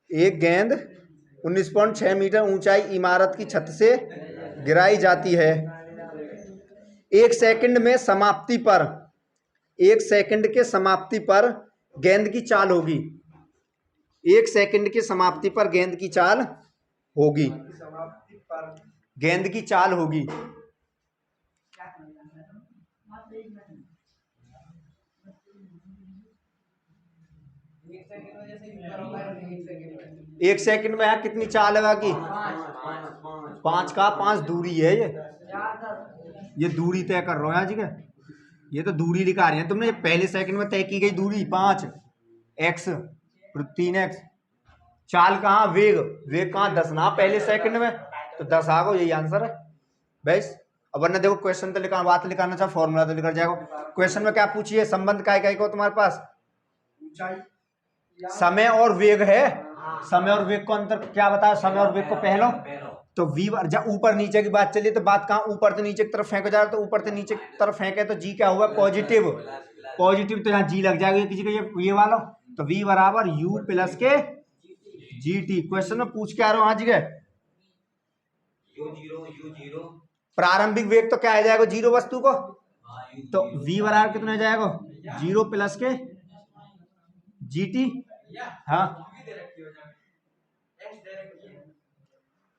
एक गेंद 19.6 मीटर ऊंचाई इमारत की छत से गिराई जाती है। एक सेकंड में समाप्ति पर, एक सेकंड के समाप्ति पर गेंद की चाल होगी। एक सेकंड की समाप्ति पर गेंद की चाल होगी, गेंद की चाल होगी। एक सेकंड में यार कितनी चाल है बाकी 5 का 5 दूरी है। ये दूरी तय कर रहे हो आज का, ये तो दूरी दिखा रही है तुमने। पहले सेकंड में तय की गई दूरी 5x 3x। चाल कहाँ, वेग, वेग कहाँ 10 ना पहले सेकंड में, तो 10 आ गो, यही आंसर है बस। अब वरना देखो क्वेश्चन तो लिखा, बात लिखाना चाहे फॉर्मूला तो लिखा जाएगा। क्वेश्चन में क्या पूछिए, संबंध काय को तुम्हारे पास समय और वेग है। समय और वेग को अंतर क्या बताया, समय और वेग को पहलो तो v जब ऊपर नीचे की बात चलिए तो बात कहाँ ऊपर से नीचे की तरफ फेंको जा रहा है, तो ऊपर से नीचे की तरफ फेंके तो g क्या हुआ पॉजिटिव, पॉजिटिव तो यहाँ g लग जाएगा किसी का ये वाला, तो v बराबर u प्लस के gt। क्वेश्चन में पूछ के आ रहा हूँ आज के प्रारंभिक वेग तो क्या आ जाएगा जीरो वस्तु को, तो v बराबर कितना हो जाएगा 0 प्लस के gt। हाँ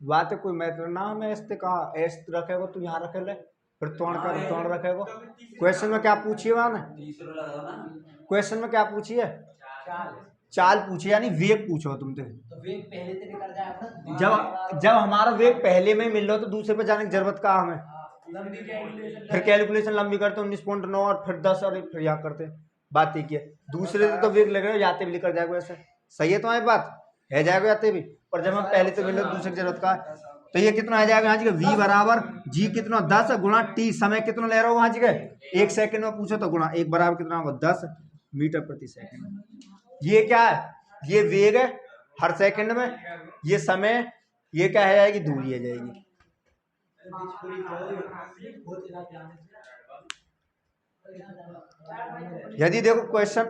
बात है कोई मैटर ना हमें ऐसे कहा एस रखेगा तो यहाँ रखे ले, फिर तोड़ रखेगा। क्वेश्चन में क्या पूछिए वहां, क्वेश्चन में क्या पूछिए चाल पूछे यानी वेग पूछो तुमसे। तो वेग पहले से निकल जाएगा, जब हमारा वेग पहले में मिल रहा तो दूसरे पे जाने की जरूरत कहाँ हमें, फिर कैलकुलेशन लंबी करते 19.9 और फिर 10 और फिर यहाँ करते। बात एक है दूसरे से तो वेग लग रहा है जाते भी निकल जाएगा, वैसे सही है तुम्हारी बात है जाएगा जाते भी, पर जब हम पहले तो मिल रहे दूसरे की जरूरत का। तो ये कितना आ जाएगा यहाँ जी v बराबर g कितना 10 गुणा t, समय कितना ले रहा हो वहां जी 1 सेकंड में पूछो तो गुणा 1 बराबर कितना होगा 10 मीटर प्रति सेकंड। ये क्या है, ये वेग है हर सेकंड में, ये समय, ये क्या है जाएगी दूरी है जाएगी। यदि देखो क्वेश्चन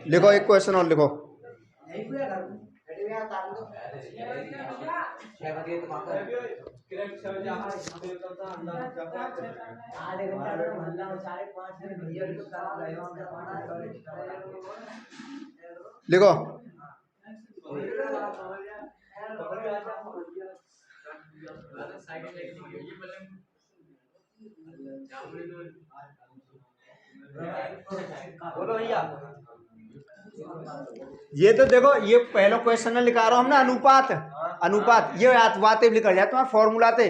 लिखो, एक क्वेश्चन और लिखो। लिखो बोलो भैया। ये तो देखो ये पहला क्वेश्चन में लिखा रहा हूं हमने अनुपात, अनुपात ये बातें लिखा जाए तुम्हारा फॉर्मूला थे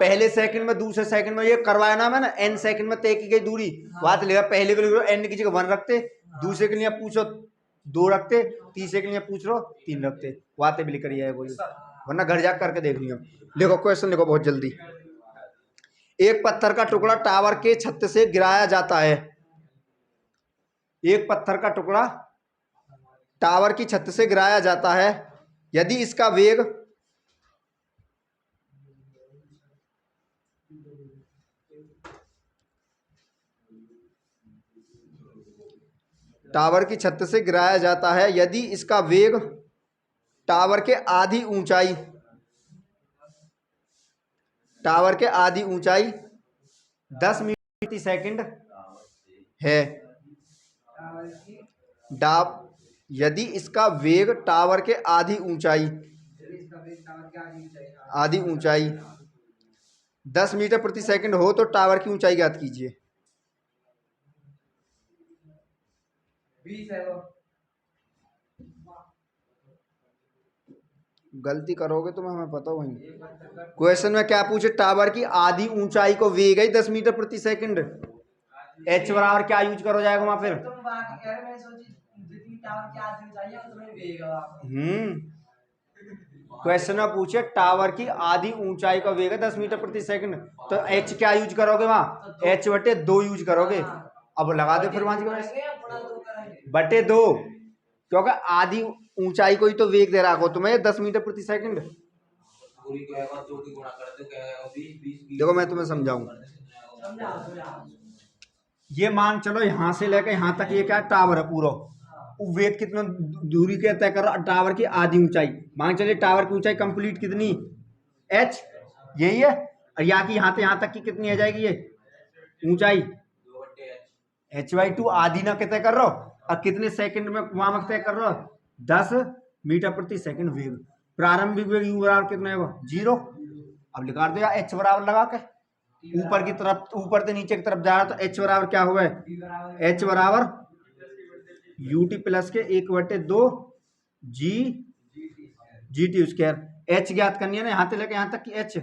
पहले सेकंड में दूसरे सेकंड में, ये करवाया ना मैंने n सेकंड में तय की गई दूरी, बात लिखा पहले के लिए n की जगह 1 रखते, दूसरे के लिए पूछो 2 रखते, तीसरे के लिए पूछ लो 3 रखते, बातें भी लिख रही है कोई, वरना घर जाकर करके देख लियो। लिखो क्वेश्चन लिखो बहुत जल्दी। एक पत्थर का टुकड़ा टावर के छत से गिराया जाता है, एक पत्थर का टुकड़ा टावर की छत से गिराया जाता है, यदि इसका वेग टावर की छत से गिराया जाता है, यदि इसका वेग टावर के आधी ऊंचाई, टावर के आधी ऊंचाई 10 मीटर प्रति सेकंड है, यदि इसका वेग टावर के आधी ऊंचाई 10 मीटर प्रति सेकंड हो तो टावर की ऊंचाई ज्ञात कीजिए। 20 है वो। गलती करोगे तो हमें पता वही। क्वेश्चन में क्या पूछे, टावर की आधी ऊंचाई को वेग है 10 मीटर प्रति सेकंड, h बराबर क्या यूज करो जाएगा वहां फिर, तुम बात कह रहे, मैं सोची जितनी टावर की आधी ऊंचाई है उतना ही वेग है। क्वेश्चन में पूछे टावर की आधी ऊंचाई का वेग है 10 मीटर प्रति सेकंड, तो h क्या यूज करोगे वहां, h/2 यूज करोगे। अब लगा दो फिर वहां बटे 2, क्योंकि आधी ऊंचाई को ही तो वेग दे रहा हो तुम्हें 10 मीटर प्रति सेकंड। देखो मैं तुम्हें समझाऊं, ये मान चलो यहां से लेकर यहां तक ये क्या टावर है पूरा, वेग कितना दूरी के तय कर रहा, टावर की आधी ऊंचाई, मान चलिए टावर की ऊंचाई कंप्लीट कितनी h, यही है, और यहाँ की यहाँ तक की कितनी आ जाएगी ये ऊंचाई h/2, आधी ना तय कर रहा हो, और कितने सेकंड में वहां तय कर रहा हो 10 मीटर प्रति सेकंड वेग, प्रारंभिक वेग u बराबर कितना है 0। अब लिखा दो यार h बराबर लगा के, ऊपर की तरफ, ऊपर से नीचे की तरफ जा रहा तो h बराबर क्या हुआ है, h बराबर ut प्लस के 1/2 gt स्क्वायर, h ज्ञात करनी है ना यहाँ से लेकर यहाँ तक की h।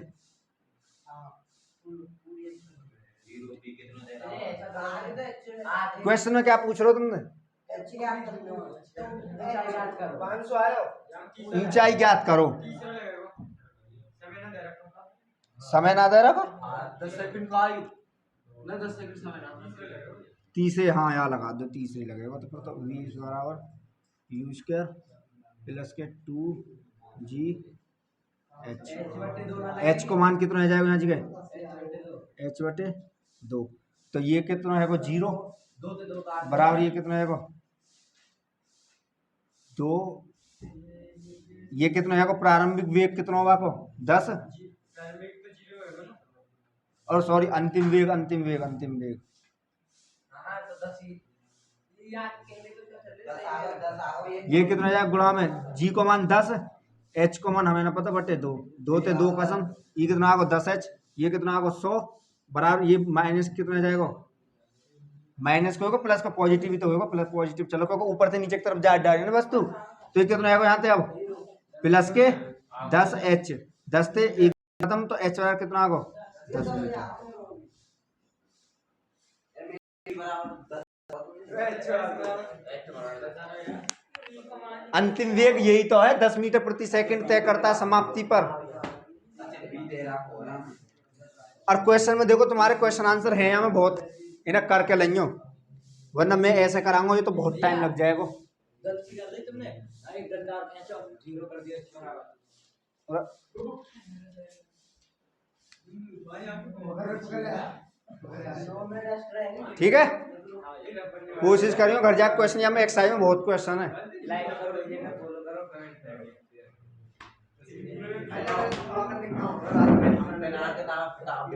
क्वेश्चन में क्या पूछ रहे हो तुमने, ऊंचाई ज्ञात करो, समय ना दे रखो 10 सेकंड का आयु ना 10 सेकंड समय ना तीसरे, हाँ यहाँ लगा दो तीसरे लगेगा, तो फिर तो v बराबर u स्क्वायर प्लस के 2gh, h को मान कितना आ जाएगा यहाँ जगह h/2, तो ये कितना है 0 बराबर ये कितना है 2, ये कितना है प्रारंभिक वेग कितना होगा 10, और सॉरी अंतिम वेग ये कितना जाएगा गुणा में g को मान 10, h को मान हमें ना पता बटे 2, 2 से 2 कसम, ये कितना आएगा 10h, ये कितना आएगा 100 बराबर, ये माइनस कितना जाएगा, माइनस को होगा प्लस का पॉजिटिव ही तो होगा, प्लस पॉजिटिव चलो क्योंकि ऊपर से नीचे की तरफ जा रही है ना वस्तु, तो ये कितना आएगा यहाँ से अब प्लस के 10h, 10 से 1 खत्म, तो h बराबर कितना आएगा 10 मीटर। अंतिम वेग यही तो है, 10 मीटर प्रति सेकंड तय करता है समाप्ति पर। अच्छा बी दे रहा हो ना। और क्वेश्चन में देखो तुम्हारे क्वेश्चन आंसर है यहाँ में बहुत, इन्हें करके लियो, वरना मैं ऐसे कराऊंगा ये तो बहुत टाइम लग जाएगा। गलती कर ली तुमने, अरे गद्दार खींचो, जीरो कर दिया छोरा। ठीक है, कोशिश करियो घर जाके क्वेश्चन, या में एक्सरसाइज में बहुत क्वेश्चन है। लाइक करो, ये फॉलो करो, कमेंट करो। बना के आप